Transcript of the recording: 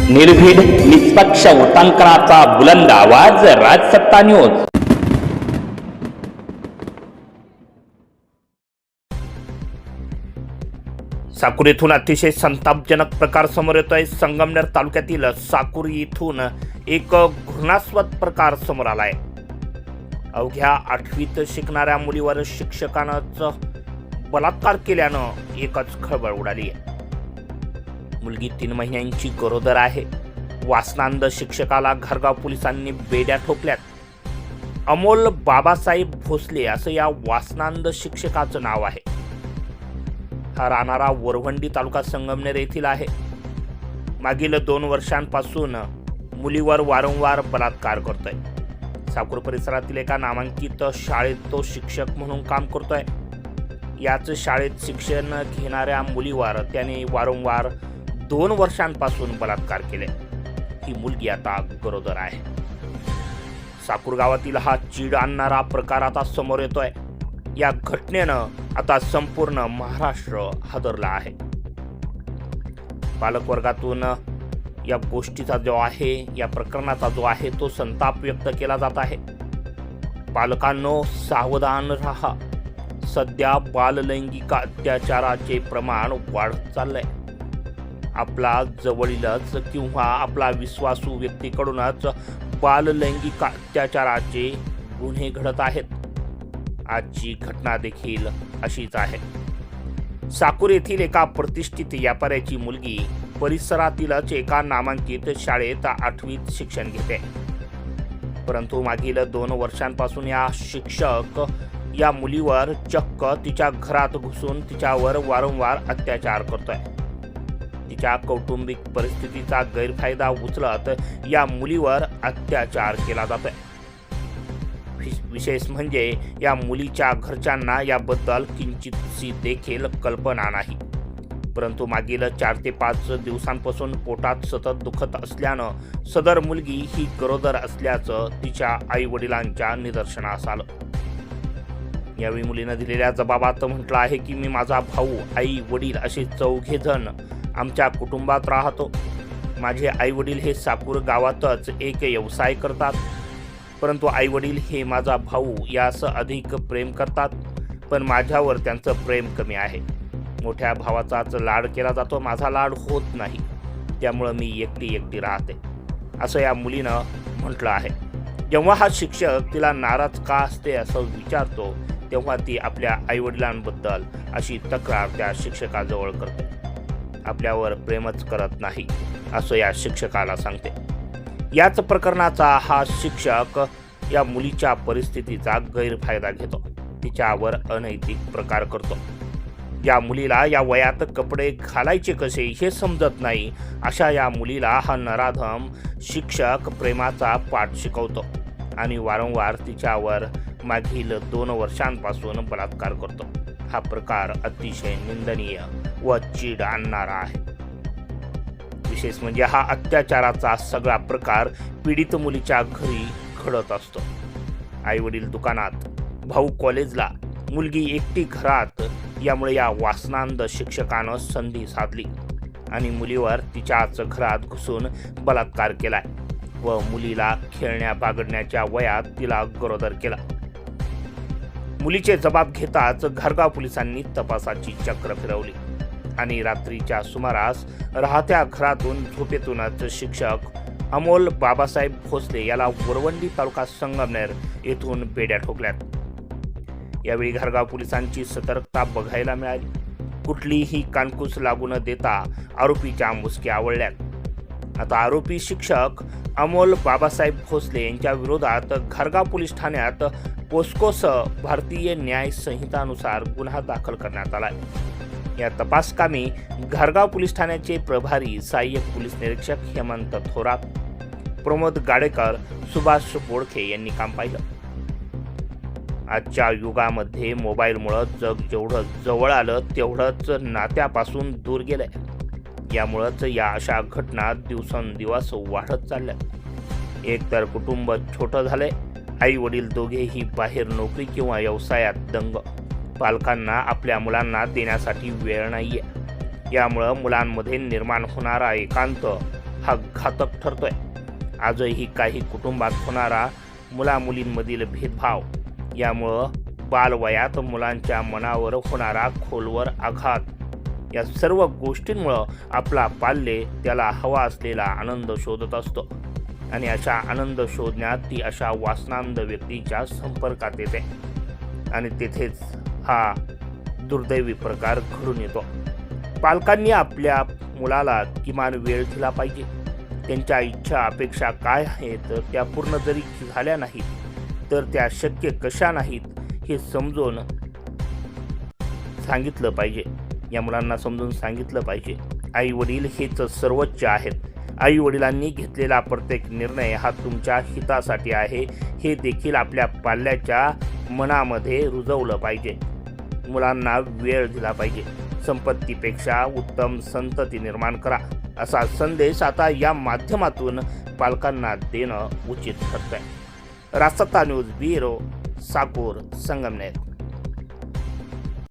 निर्भीड निष्पक्ष वृत्तांकनाचा बुलंद आवाज राजसत्ता न्यूज। साकुर येथून अतिशय संतापजनक प्रकार समोर येतोय। संगमनेर तालुक्यातील साकुर येथून एक घृणास्पद प्रकार समोर आलाय। अवघ्या 8वीत शिकणाऱ्या मुलीवर शिक्षकानं बलात्कार केल्यानं एकच खळबळ उडाली आहे। मुलगी 3 महिन्यांची गरोदर आहे। वासनांध शिक्षकाला घरगाव पोलिसांनी बेड्या ठोकल्यात। अमोल बाबासाहेब भोसले असं या वासनांध शिक्षकाचं नाव आहे। हा राहणारा वरवंडी तालुका संगमनेर येथील आहे। मागील 2 वर्षांपासून मुलीवर वारंवार बलात्कार करतोय। साकुर परिसरातील एका नामांकित शाळेत तो शिक्षक म्हणून काम करतोय। याच शाळेत शिक्षण घेणाऱ्या मुलीवर त्याने वारंवार 2 वर्षांपासून बलात्कार केले। ही मुलगी आता गरोदर आहे। साकुर गावातील हा चीड आणणारा प्रकार आता समोर येतोय। या घटनेनं आता संपूर्ण महाराष्ट्र हादरला आहे। पालकवर्गातून या गोष्टीचा जो आहे, या प्रकरणाचा जो आहे तो संताप व्यक्त केला जात आहे। पालकांनो सावधान राहा। सध्या बाललैंगिक अत्याचाराचे प्रमाण वाढत चाललंय। आपला जवळीलच किंवा आपला विश्वासू व्यक्तीकडूनच बाललैंगिक अत्याचाराचे गुन्हे घडत आहेत। आजची घटना देखील अशीच आहे। साकुर येथील एका प्रतिष्ठित व्यापाऱ्याची मुलगी परिसरातीलच एका नामांकित शाळेत 8वीत शिक्षण घेते। परंतु मागील 2 वर्षांपासून या शिक्षक या मुलीवर चक्क तिच्या घरात घुसून तिच्यावर वारंवार अत्याचार करतोय। तिच्या कौटुंबिक परिस्थितीचा गैरफायदा उचलत या मुलीवर अत्याचार केला जातोय। विशेष म्हणजे या मुलीच्या घरच्यांना याबद्दल किंचितशी देखील कल्पना नाही। परंतु मागील 4 ते 5 दिवसांपासून पोटात सतत दुखत असल्यानं सदर मुलगी ही गरोदर असल्याचं तिच्या आई वडिलांच्या निदर्शनास आलं। यावेळी मुलीनं दिलेल्या जबाबात म्हटलं आहे की मी, माझा भाऊ, आई वडील असे 4घे जण आमच्या कुटुंबात राहतो। माझे आई वडील हे साकुर गावातच एक व्यवसाय करतात। परंतु आई वडील हे माझा भाऊ यास अधिक प्रेम करतात, पण माझ्यावर त्यांचं प्रेम कमी आहे। मोठ्या भावाचाच लाड केला जातो, माझा लाड होत नाही, त्यामुळे मी एकटी राहते, असं या मुलीनं म्हटलं आहे। जेव्हा हा शिक्षक तिला नाराज का असते असं विचारतो, तेव्हा ती आपल्या आईवडिलांबद्दल अशी तक्रार त्या शिक्षकाजवळ करते। आपल्यावर प्रेमच करत नाही असं या शिक्षकाला सांगते। याच प्रकरणाचा हा शिक्षक या मुलीच्या परिस्थितीचा गैरफायदा घेतो, तिच्यावर अनैतिक प्रकार करतो। या मुलीला या वयात कपडे घालायचे कसे हे समजत नाही, अशा या मुलीला हा नराधम शिक्षक प्रेमाचा पाठ शिकवतो आणि वारंवार तिच्यावर मागील 2 वर्षांपासून बलात्कार करतो। हा प्रकार अतिशय निंदनीय व चीड आणणारा आहे। विशेष म्हणजे हा अत्याचाराचा सगळा प्रकार पीडित मुलीच्या घरी घडत असतो। आई वडील दुकानात, भाऊ कॉलेजला, मुलगी एकटी घरात। यामुळे या वासनांध शिक्षकानं संधी साधली आणि मुलीवर तिच्याच घरात घुसून बलात्कार केलाय व मुलीला खेळण्या बागडण्याच्या वयात तिला गरोदर केला। मुलीचे जबाब घेताच घरगाव पोलिसांनी तपासाची चक्र फिरवली आणि रात्रीच्या सुमारास राहत्या घरातून झोपेतूनच शिक्षक अमोल बाबासाहेब भोसले याला वरवंडी तालुका संगमनेर येथून बेड्या ठोकल्यात। यावेळी घरगाव पोलिसांची सतर्कता बघायला मिळाली। कुठलीही कानकूस लागू न देता आरोपीच्या मुसक्या आवळल्यात। आता आरोपी शिक्षक अमोल बाबासाहेब भोसले यांच्या विरोधात घरगाव पोलीस ठाण्यात पोस्कोसह भारतीय न्याय संहितानुसार गुन्हा दाखल करण्यात आलाय। या तपासकामी घरगाव पोलीस ठाण्याचे प्रभारी सहाय्यक पोलीस निरीक्षक हेमंत थोरात, प्रमोद गाडेकर, सुभाष बोडखे यांनी काम पाहिलं। आजच्या युगामध्ये मोबाईलमुळे जग जेवढं जवळ आलं तेवढंच नात्यापासून दूर गेलंय। यामुळेच या अशा घटना दिवसेंदिवस वाढत चालल्या। एक तर कुटुंब छोटं झालंय, आई वडील दोघेही बाहेर नोकरी किंवा व्यवसायात दंग। पालकांना आपल्या मुलांना देण्यासाठी वेळ नाहीये। यामुळे मुलांमध्ये निर्माण होणारा एकांत हा घातक ठरतोय. आजही काही कुटुंबात होणारा मुला-मुलींमधील भेदभाव, यामुळं बालवयात मुलांच्या मनावर होणारा खोलवर आघात, या सर्व गोष्टींमुळं आपला पाल्य त्याला हवा असलेला आनंद शोधत असतो आणि अशा आनंद शोधण्यात ती अशा वासनांध व्यक्तीच्या संपर्कात येते आणि तेथेच हा दुर्दैवी प्रकार घडून येतो. पालकांनी आपल्या मुलाला किमान वेळ दिला पाहिजे. त्यांच्या इच्छा अपेक्षा काय आहेत त्या पूर्ण जरी झाल्या नाहीत तर त्या शक्य कशा नाहीत हे समजून सांगितलं पाहिजे. या मुलांना समजून सांगितलं पाहिजे आई वडील हेच सर्वोच्च आहेत. आई वडिलांनी घेतलेला प्रत्येक निर्णय हा तुमच्या हितासाठी आहे हे देखील आपल्या पाल्याच्या मनामध्ये रुजवलं पाहिजे. मुलांना वेळ दिला पाहिजे. संपत्तीपेक्षा उत्तम संतती निर्माण करा असा संदेश आता या माध्यमातून पालकांना देणं उचित ठरतंय. रासत्ता न्यूज ब्युरो, साकूर, संगमनेर.